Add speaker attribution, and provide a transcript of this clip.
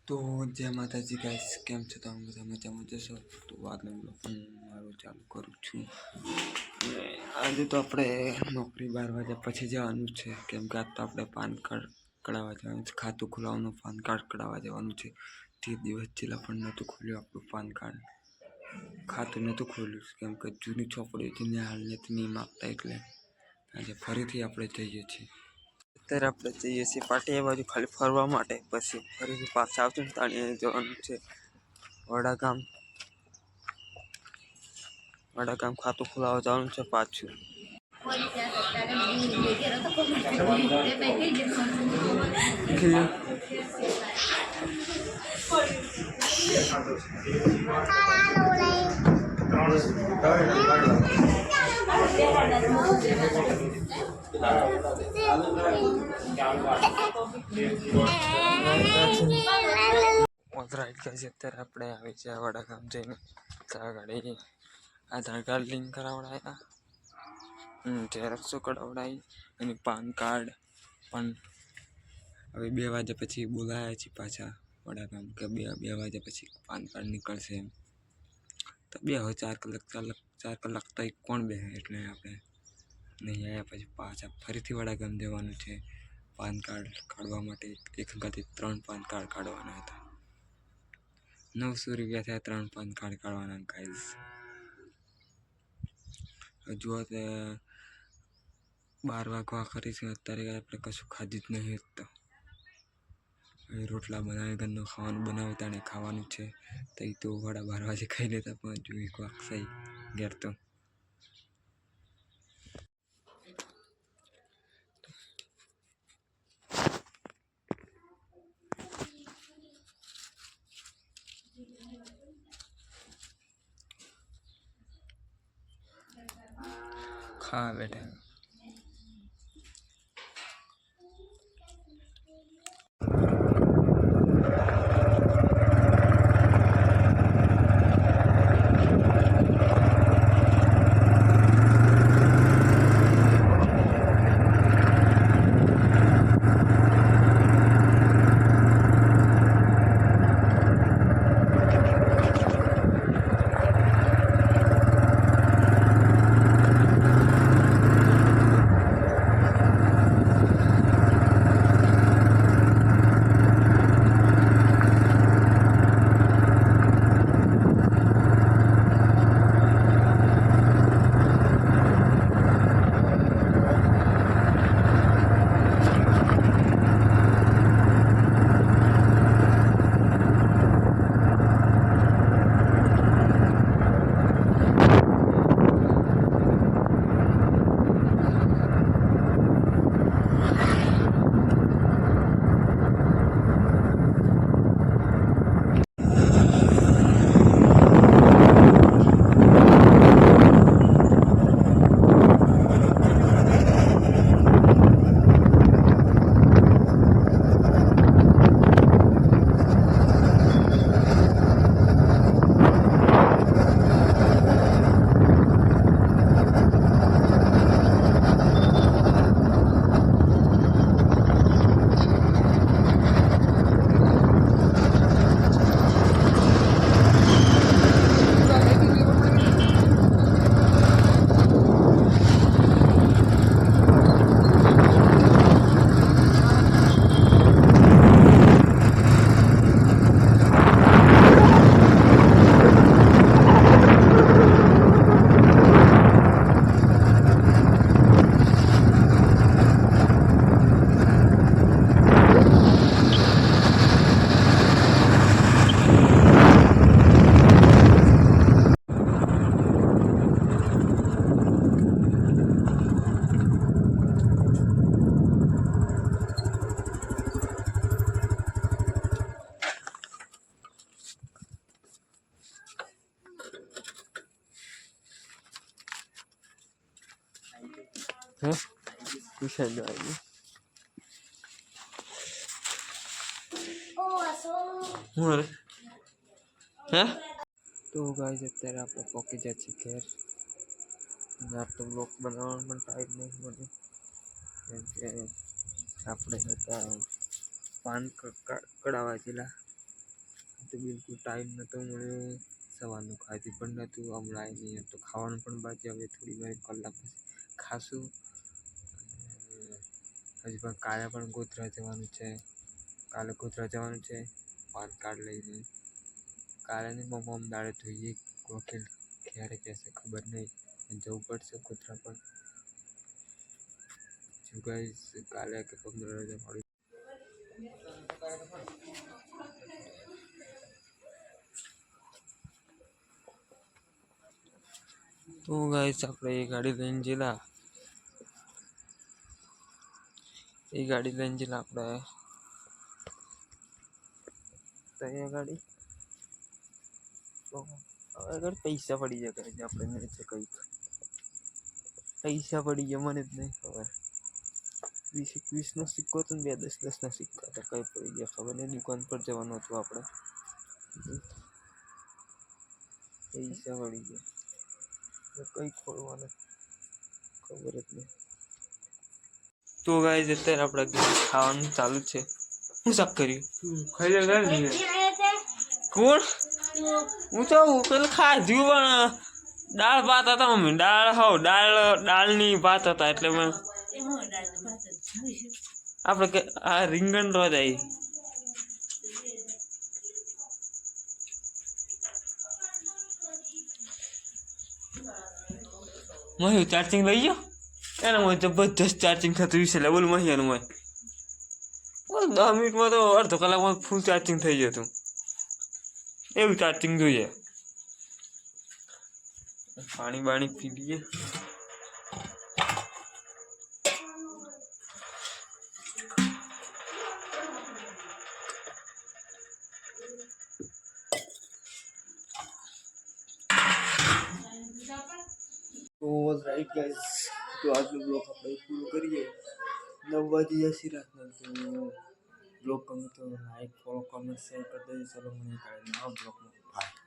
Speaker 1: तो जय माता जी गाइस केम छो તમે બધા મજામાં જશો તો આજનો બ્લોગ મારું ચાલુ કરું છું આજે તો આપણે નોકરી 12 વાગ્યા પછી જવાનું છે કેમ કે આજ તો આપણે પાન કાર્ડ કઢાવવા જવાનું છે ખાતું ખોલાવવાનું પાન કાર્ડ કઢાવવા જવાનું છે 30 દિવસ જેલા પણ નતું ખોલ્યું આપણું પાન કાર્ડ ખાતું નતું ખોલ્યું કેમ કે જૂની ચોપડી હતી ને હાલ નથી નહીં માગતા એટલે આજે ફરીથી આપણે જઈએ છીએ અત્યારે આપણે જઈએ છીએ પાટીયા બાજુ ખાલી ફરવા માટે પછી ફરીથી પાછા આવશું ને તાણી જવાનું છે વડાગામ ખાતું ખોલાવવા જવાનું છે પાછું અત્યારે આપણે આવી છે વડાગામ જઈને ગાડી આધાર કાર્ડ લિંક કરાવડાયા ઝેરોક્સો કઢાવડાવી અને પાન કાર્ડ પણ હવે 2 વાગ્યા પછી બોલાયા છે પાછા વડાગામ કે 2 વાગ્યા પછી પાન કાર્ડ નીકળશે એમ તો 4 કલાક તો કોણ બે એટલે આપણે નહીં આવ્યા પછી પાછા ફરીથી વડાગામ જવાનું છે પાન કાર્ડ કાઢવા માટે એક વખતે 3 પાન કાર્ડ કાઢવાના હતા 900 રૂપિયા થયા 3 પાન કાર્ડ કાઢવાના ગાઈસ હજુ 12 વાગવા કરીશું અત્યારે આપણે કશું ખાધી જ નહીં તો રોટલા બનાવી ઘરનું ખાવાનું બનાવતા ને ખાવાનું છે તો એ તો 12:30 વાગે ખાઈ લેતા પણ જો એક વાગ સહી ઘેર તો खा बेटा कुछ है तो गाइस અત્યારે આપણે પહોંચી ગયા છીએ ઘેર યાર તો બ્લોગ બનાવવાનો પણ ટાઈમ નહીં મળે કેમ કે આપણે હતા પાન કઢાવવા જેલા તો બિલકુલ ટાઈમ નહોતો મળ્યો. સવારનું ખાધી પણ નહોતું, હમણાં નહીં તો ખાવાનું પણ બાકી. હવે થોડી વાર કલાક પછી ખાશું. હજી પણ કાલે પણ ગોધરા જવાનું છે. પાન કાર્ડ લઈને કાલે નહીં મમ્મ દાડે જોઈએ વકીલ ક્યારે કહેશે ખબર નહીં. જવું પડશે ગોધરા પણ. જો ગાઈસ કાલે કે 15 રજા મળી. તો ગાઈસ આપણે એ ગાડી લઈને જેલા આપણે તો એ ગાડી તો અગર પૈસા પડી જાય કરે આપણે નહીં છે કંઈક પૈસા પડી ગયા મને જ નહીં ખબર. 20-21 નો સિક્કો હતો ને 2 10-10 ના સિક્કા હતા. કઈ પડી ગયા ખબર નહીં. દુકાન પર જવાનું હતું આપણે. પૈસા પડી ગયા કઈ ખોલવાનું ખબર જ નહીં. તો ગાઈસ અત્યારે આપણે ખાવાનું ચાલુ છે. હું શાક કર્યું ખાઈ લે કોણ હું તો પેલું ખાધું પણ દાળ ભાત હતા મમ્મી. દાળની ભાત હતા એટલે મેં આપણે આ રીંગણ રોજ આવી મહી ચાર્જિંગ લઈ ગયો એના મને જબરદસ્ત ચાર્જિંગ થતું છે. બોલ મહી એનું મેં 10 મિનિટમાં તો અડધો કલાકમાં ફૂલ ચાર્જિંગ થઈ જતું. એવું ચાર્જિંગ જોઈએ. પાણી બાણી પી લઈએ. તો રાઈટ ગાઈસ તો આજનો બ્લોગ આપણે પૂરો કરીએ. 9 વાગી જશે રાતના. તો બ્લોગ ગમે તો લાઈક ફોલો કમેન્ટ શેર કરી દેજો. ચલો મને કાલે નવા બ્લોગમાં બાય.